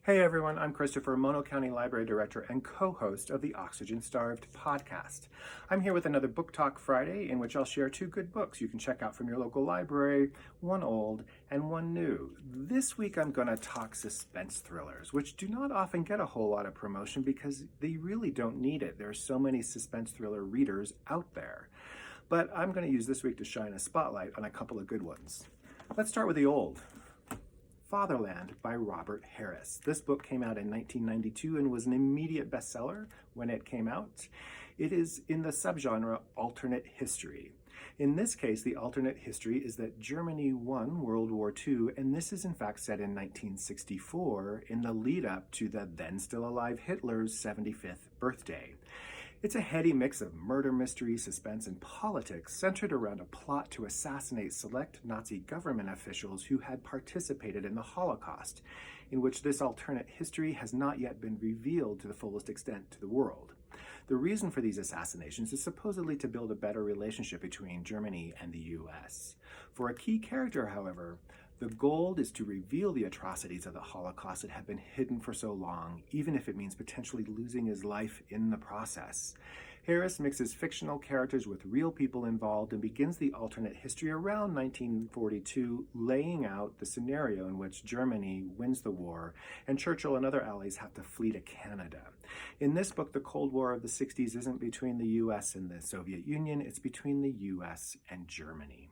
Hey everyone, I'm Christopher, Mono County Library Director and co-host of the Oxygen Starved podcast. I'm here with another Book Talk Friday in which I'll share two good books you can check out from your local library, one old and one new. This week I'm going to talk suspense thrillers, which do not often get a whole lot of promotion because they really don't need it. There are so many suspense thriller readers out there. But I'm going to use this week to shine a spotlight on a couple of good ones. Let's start with the old. Fatherland by Robert Harris. This book came out in 1992 and was an immediate bestseller when it came out. It is in the subgenre alternate history. In this case, the alternate history is that Germany won World War II, and this is in fact set in 1964 in the lead up to the then still alive Hitler's 75th birthday. It's a heady mix of murder mystery, suspense, and politics centered around a plot to assassinate select Nazi government officials who had participated in the Holocaust, in which this alternate history has not yet been revealed to the fullest extent to the world. The reason for these assassinations is supposedly to build a better relationship between Germany and the US. For a key character, however, the goal is to reveal the atrocities of the Holocaust that have been hidden for so long, even if it means potentially losing his life in the process. Harris mixes fictional characters with real people involved and begins the alternate history around 1942, laying out the scenario in which Germany wins the war and Churchill and other allies have to flee to Canada. In this book, the Cold War of the 60s isn't between the US and the Soviet Union, it's between the US and Germany.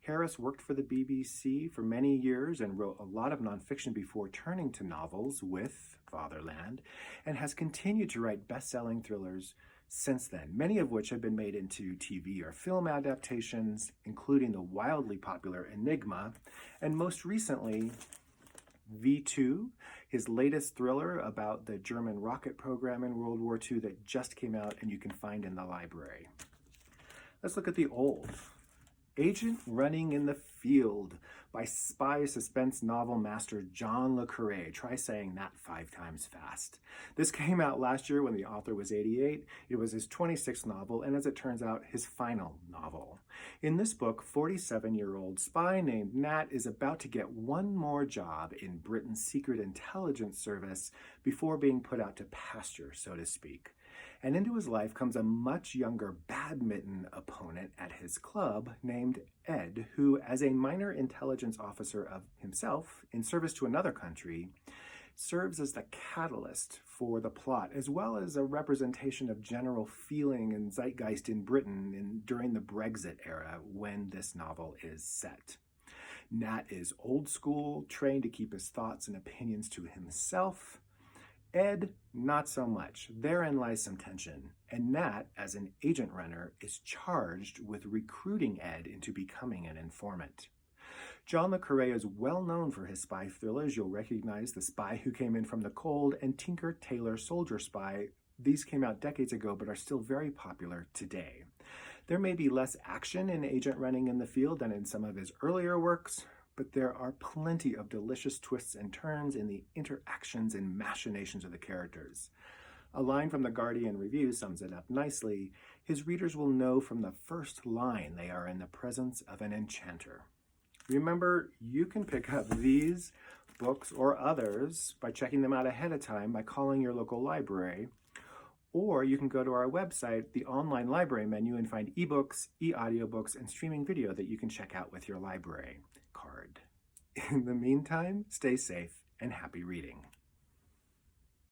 Harris worked for the BBC for many years and wrote a lot of nonfiction before turning to novels with Fatherland, and has continued to write best-selling thrillers since then, many of which have been made into TV or film adaptations, including the wildly popular Enigma, and most recently, V2, his latest thriller about the German rocket program in World War II that just came out and you can find in the library. Let's look at the old. Agent Running in the Field by spy suspense novel master John Le Carré. Try saying that 5 times fast. This came out last year when the author was 88. It was his 26th novel, and as it turns out, his final novel. In this book, 47-year-old spy named Nat is about to get one more job in Britain's secret intelligence service before being put out to pasture, so to speak. And into his life comes a much younger badminton opponent at his club named Ed, who, as a minor intelligence officer of himself in service to another country, serves as the catalyst for the plot, as well as a representation of general feeling and zeitgeist in Britain during the Brexit era when this novel is set. Nat is old school, trained to keep his thoughts and opinions to himself. Ed, not so much. Therein lies some tension, and Nat, as an agent runner, is charged with recruiting Ed into becoming an informant. John Le Carré is well known for his spy thrillers. You'll recognize The Spy Who Came In From the Cold and Tinker Tailor Soldier Spy. These came out decades ago but are still very popular today. There may be less action in agent running in the field than in some of his earlier works, but there are plenty of delicious twists and turns in the interactions and machinations of the characters. A line from the Guardian review sums it up nicely. His readers will know from the first line they are in the presence of an enchanter. Remember, you can pick up these books or others by checking them out ahead of time by calling your local library, or you can go to our website, the online library menu, and find ebooks, e-audiobooks, and streaming video that you can check out with your library card. In the meantime, stay safe and happy reading.